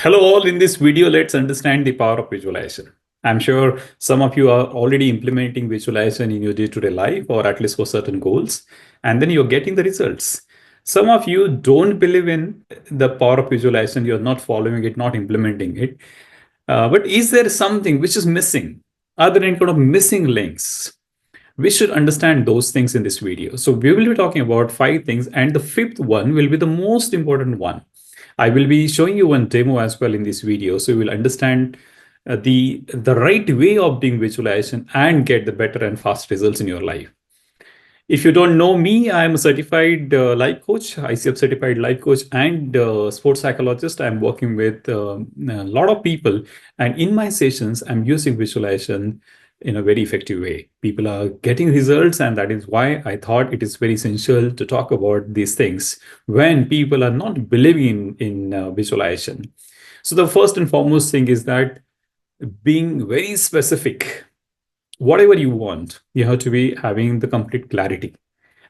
Hello, all. In this video, let's understand the power of visualization. I'm sure some of you are already implementing visualization in your day to day life or at least for certain goals, and then you're getting the results. Some of you don't believe in the power of visualization, you're not following it, not implementing it. But is there something which is missing? Are there any kind of missing links? We should understand those things in this video. So we will be talking about five things, and the fifth one will be the most important one. I will be showing you one demo as well in this video, so you will understand the right way of doing visualization and get the better and fast results in your life. If you don't know me, I'm a certified life coach, ICF certified life coach, and sports psychologist. I'm working with a lot of people, and in my sessions, I'm using visualization in a very effective way. People are getting results, and that is why I thought it is very essential to talk about these things when people are not believing in visualization. So the first and foremost thing is that being very specific, whatever you want, you have to be having the complete clarity.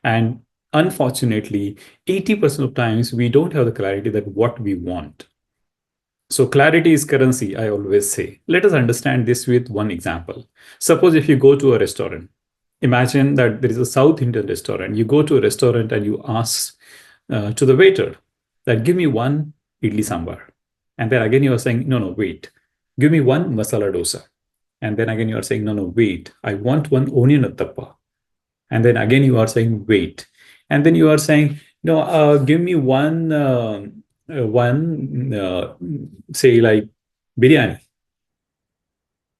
And unfortunately, 80% of times we don't have the clarity that what we want. So clarity is currency, I always say. Let us understand this with one example. Suppose if you go to a restaurant, imagine that there is a South Indian restaurant. You go to a restaurant and you ask to the waiter that give me one idli sambar. And then again you are saying, no, no, wait. Give me one masala dosa. And then again you are saying, no, no, wait. I want one onion uttappa. And then again you are saying wait, and then you are saying no, give me one say like biryani.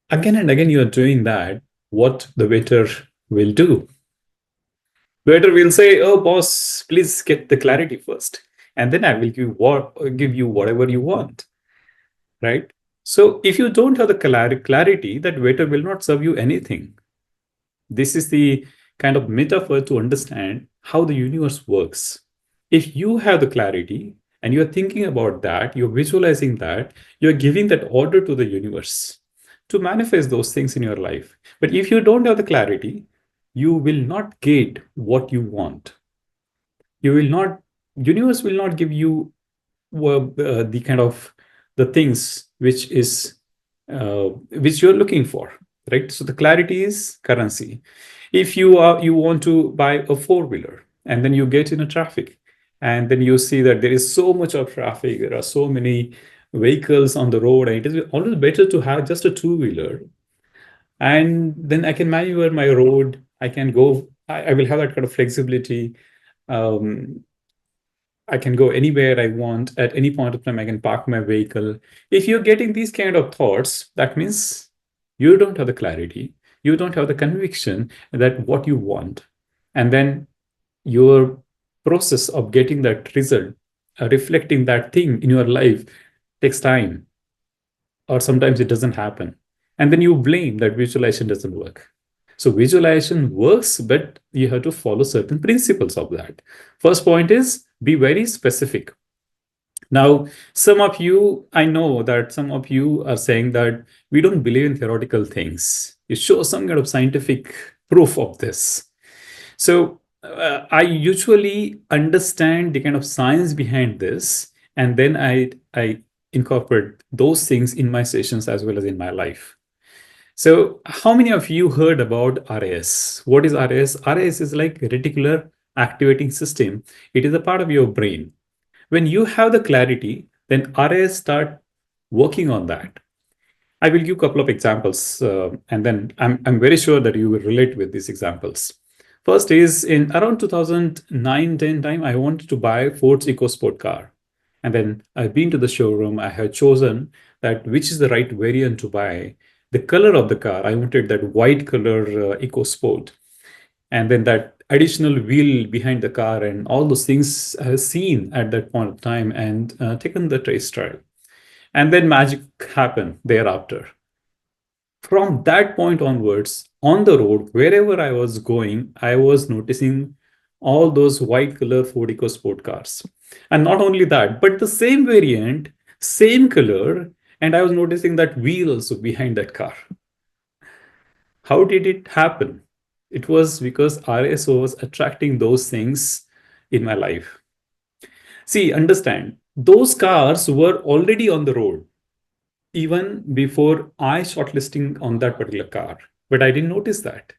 Again and again you are doing that. What the waiter will do, waiter will say, oh boss, please get the clarity first, and then I will give you whatever you want, right? So if you don't have the clarity, that waiter will not serve you anything. This is the kind of metaphor to understand how the universe works. If you have the clarity and you're thinking about that, you're visualizing that, you're giving that order to the universe to manifest those things in your life. But if you don't have the clarity, you will not get what you want. You will not, universe will not give you the kind of the things which you're looking for, right? So the clarity is currency. If you want to buy a four-wheeler and then you get in a traffic and then you see that there is so much of traffic, there are so many vehicles on the road, and it is always better to have just a two-wheeler, and then I can maneuver my road. I can go, I will have that kind of flexibility. um, I can go anywhere I want at any point of time. I can park my vehicle. If you're getting these kind of thoughts, that means you don't have the clarity. You don't have the conviction that what you want. And then your process of getting that result, reflecting that thing in your life takes time, or sometimes it doesn't happen. And then you blame that visualization doesn't work. So visualization works, but you have to follow certain principles of that. First point is be very specific. Now, some of you, I know that some of you are saying that we don't believe in theoretical things. You show some kind of scientific proof of this. So I usually understand the kind of science behind this, and then I incorporate those things in my sessions as well as in my life. So, how many of you heard about RAS? What is RAS? RAS is like reticular activating system. It is a part of your brain. When you have the clarity, then RAS start working on that. I will give a couple of examples, and then I'm very sure that you will relate with these examples. First is in around 2009-10 time, I wanted to buy Ford's EcoSport car. And then I've been to the showroom, I have chosen that which is the right variant to buy. The color of the car, I wanted that white color EcoSport. And then that additional wheel behind the car and all those things I have seen at that point of time and taken the taste trial. And then magic happened thereafter. From that point onwards, on the road, wherever I was going, I was noticing all those white color Ford EcoSport cars. And not only that, but the same variant, same color, and I was noticing that wheel also behind that car. How did it happen? It was because RSO was attracting those things in my life. See, understand, Those cars were already on the road even before I shortlisting on that particular car. But I didn't notice that.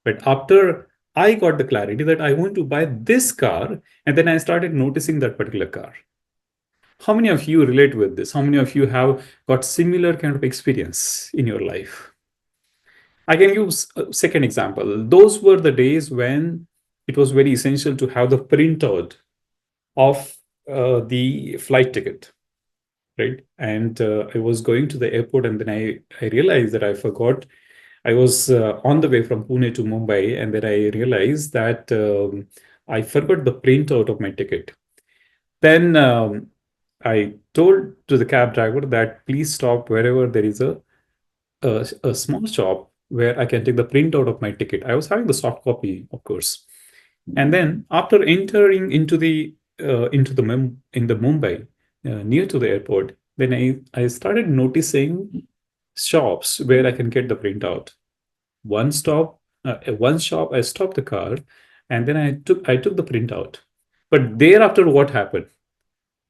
But after I got the clarity that I want to buy this car, and then I started noticing that particular car. How many of you relate with this? How many of you have got similar kind of experience in your life? I can use a second example. Those were the days when it was very essential to have the printout of the flight ticket, right? And I was going to the airport, and then I realized that I forgot. I was on the way from Pune to Mumbai, and then I realized that I forgot the printout of my ticket. Then I told to the cab driver that please stop wherever there is a small shop where I can take the printout of my ticket. I was having the soft copy, of course. And then after entering into the in the Mumbai near to the airport, then I started noticing shops where I can get the printout. One shop, I stopped the car, and then I took the printout. But thereafter, what happened?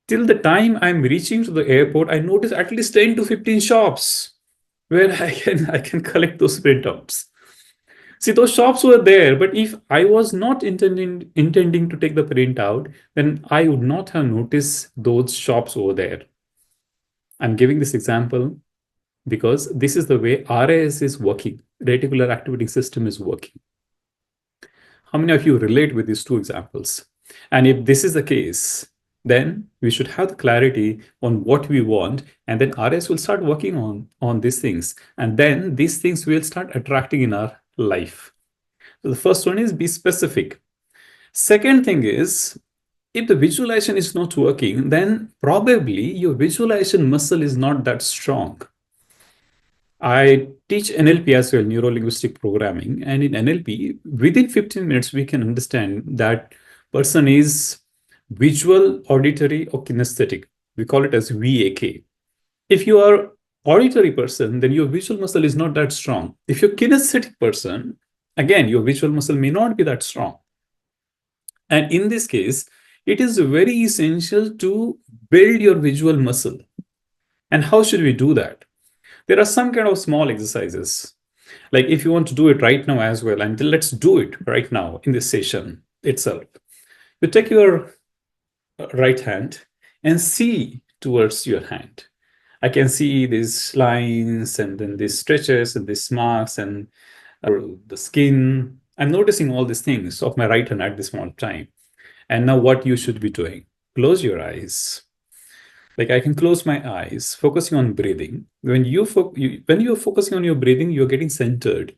Till the time I'm reaching to the airport, I notice at least 10 to 15 shops where I can collect those printouts. See, those shops were there, but if I was not intending to take the printout, then I would not have noticed those shops over there. I'm giving this example because this is the way RAS is working. Reticular activating system is working. How many of you relate with these two examples? And if this is the case, then we should have the clarity on what we want, and then RS will start working on these things. And then these things will start attracting in our life. So the first one is be specific. Second thing is, if the visualization is not working, then probably your visualization muscle is not that strong. I teach NLP as well, neuro linguistic programming. And in NLP, within 15 minutes, we can understand that person is visual, auditory, or kinesthetic. We call it as VAK. If you are auditory person, then your visual muscle is not that strong. If you're kinesthetic person, again, your visual muscle may not be that strong. And in this case, it is very essential to build your visual muscle. And how should we do that? There are some kind of small exercises. Like if you want to do it right now as well, and let's do it right now in this session itself. You take your right hand and see towards your hand. I can see these lines and then these stretches and these marks and the skin. I'm noticing all these things of my right hand at this moment of time. And now what you should be doing? Close your eyes. Like I can close my eyes, focusing on breathing. When you're focusing on your breathing, you're getting centered.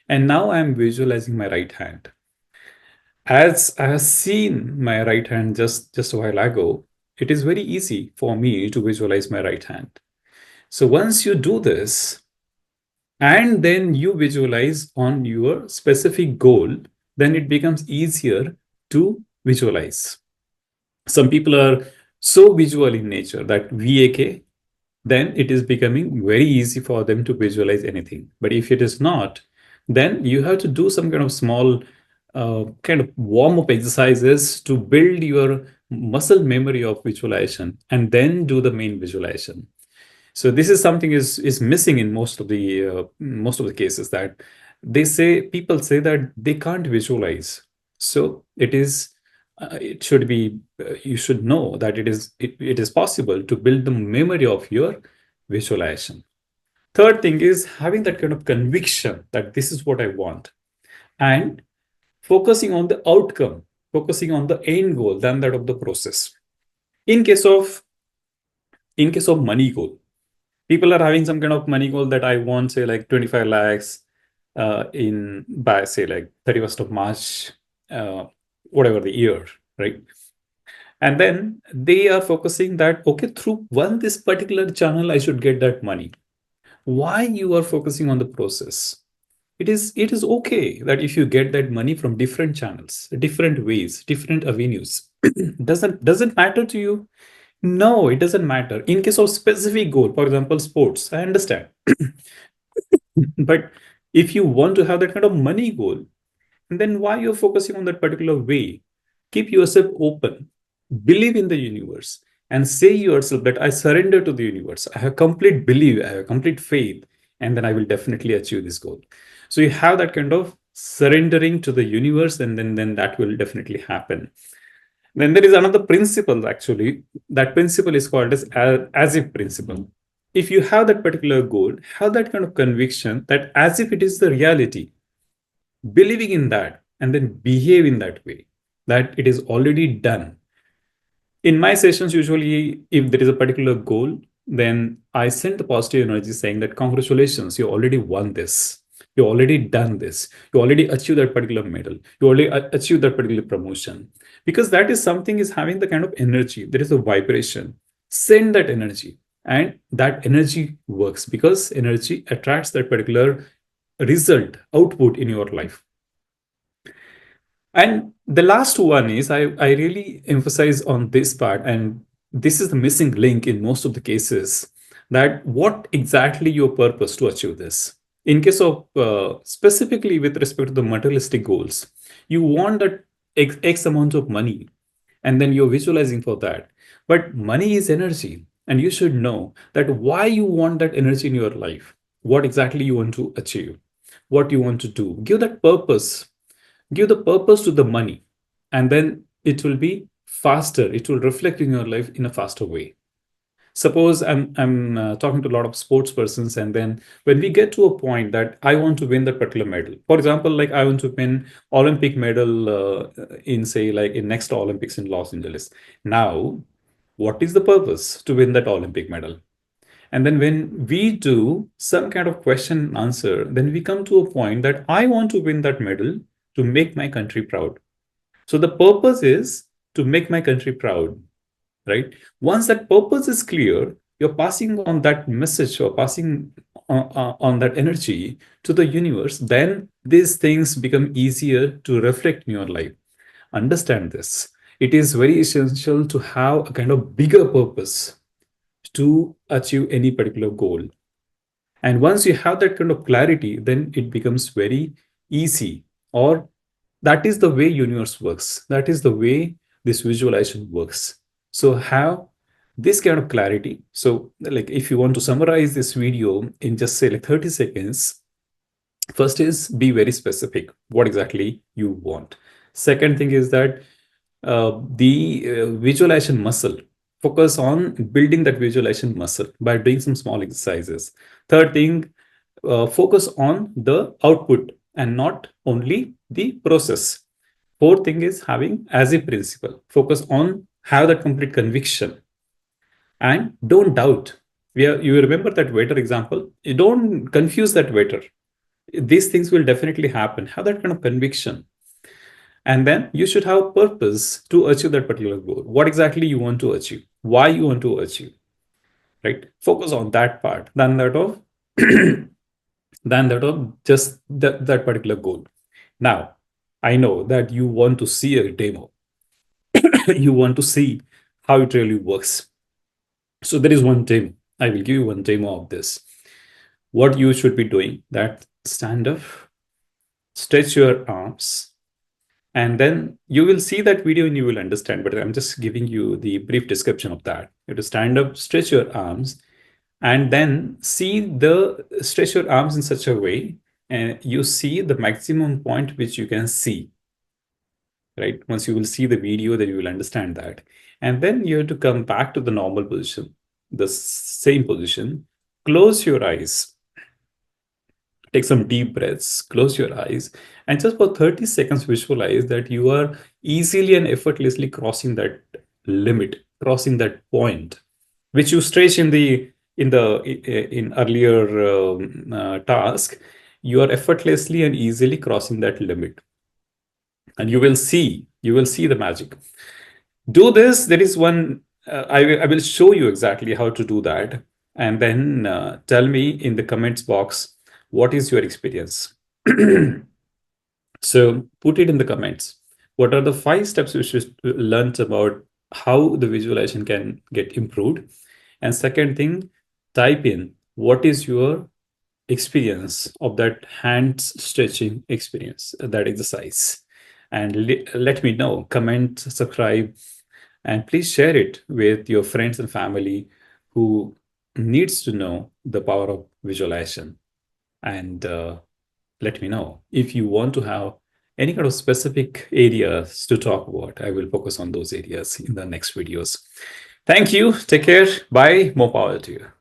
And now I'm visualizing my right hand. As I have seen my right hand just a while ago, it is very easy for me to visualize my right hand. So once you do this, and then you visualize on your specific goal, then it becomes easier to visualize. Some people are so visual in nature that VAK, then it is becoming very easy for them to visualize anything. But if it is not, then you have to do some kind of small kind of warm up exercises to build your muscle memory of visualization and then do the main visualization. So this is something is missing in most of the cases, that people say that they can't visualize. So it should be you should know that it is possible to build the memory of your visualization. Third thing is having that kind of conviction that this is what I want, and focusing on the outcome, focusing on the end goal than that of the process. In case of money goal, people are having some kind of money goal that I want, say like 25 lakhs in by say like 31st of March, whatever the year, right? And then they are focusing that, okay, through this particular channel, I should get that money. Why you are focusing on the process? It is okay that if you get that money from different channels, different ways, different avenues, doesn't matter to you. No, it doesn't matter. In case of specific goal, for example, sports, I understand. But if you want to have that kind of money goal, then why you're focusing on that particular way? Keep yourself open. Believe in the universe. and say yourself that I surrender to the universe. I have complete belief, I have complete faith, and then I will definitely achieve this goal. So you have that kind of surrendering to the universe, and then that will definitely happen. Then there is another principle actually. That principle is called as if principle. If you have that particular goal, have that kind of conviction that as if it is the reality, believing in that, and then behave in that way, that it is already done. In my sessions, usually, if there is a particular goal, then I send the positive energy saying that congratulations, you already won this. You already done this. You already achieved that particular medal. You already achieved that particular promotion. Because that is something is having the kind of energy. There is a vibration. Send that energy. And that energy works because energy attracts that particular result, output in your life. And the last one is I really emphasize on this part, and this is the missing link in most of the cases, that what exactly your purpose to achieve this. In case of specifically with respect to the materialistic goals, you want that X amount of money, and then you're visualizing for that. But money is energy, and you should know that why you want that energy in your life, what exactly you want to achieve, what you want to do. Give the purpose to the money, and then it will be faster, it will reflect in your life in a faster way. Suppose I'm talking to a lot of sports persons, and then when we get to a point that I want to win that particular medal, for example, like I want to win Olympic medal in, say, like in next Olympics in Los Angeles. Now, what is the purpose to win that Olympic medal? And then when we do some kind of question and answer, then we come to a point that I want to win that medal to make my country proud. So the purpose is to make my country proud, right? Once that purpose is clear, you're passing on that message or passing on that energy to the universe, then these things become easier to reflect in your life. Understand this. It is very essential to have a kind of bigger purpose to achieve any particular goal. And once you have that kind of clarity, then it becomes very easy. Or that is the way universe works. That is the way this visualization works. So have this kind of clarity. So like if you want to summarize this video in just say like 30 seconds, first is be very specific what exactly you want. Second thing is that the visualization muscle. Focus on building that visualization muscle by doing some small exercises. Third thing, focus on the output and not only the process. Fourth thing is having as a principle. Focus on have that complete conviction and don't doubt. You remember that waiter example? You don't confuse that waiter. These things will definitely happen. Have that kind of conviction, and then you should have purpose to achieve that particular goal. What exactly you want to achieve, why you want to achieve, right? Focus on that part than that of than that of just that particular goal. Now, I know that you want to see a demo. You want to see how it really works. So there is one demo. I will give you one demo of this. What you should be doing, that stand up, stretch your arms, and then you will see that video and you will understand, but I'm just giving you the brief description of that. You have to stand up, stretch your arms, and then see the stretch your arms in such a way, and you see the maximum point which you can see, right? Once you will see the video, then you will understand that. And then you have to come back to the normal position, the same position, close your eyes, take some deep breaths, close your eyes, and just for 30 seconds visualize that you are easily and effortlessly crossing that limit, crossing that point, which you stretch in earlier task. You are effortlessly and easily crossing that limit, and you will see the magic. Do this. There is one. I will show you exactly how to do that, and then tell me in the comments box what is your experience. So put it in the comments. What are the 5 steps you should learn about how the visualization can get improved? And second thing, type in what is your experience of that hand stretching experience, that exercise. And let me know, comment, subscribe, And please share it with your friends and family who needs to know the power of visualization. And let me know if you want to have any kind of specific areas to talk about. I will focus on those areas in the next videos. Thank you. Take care. Bye. More power to you.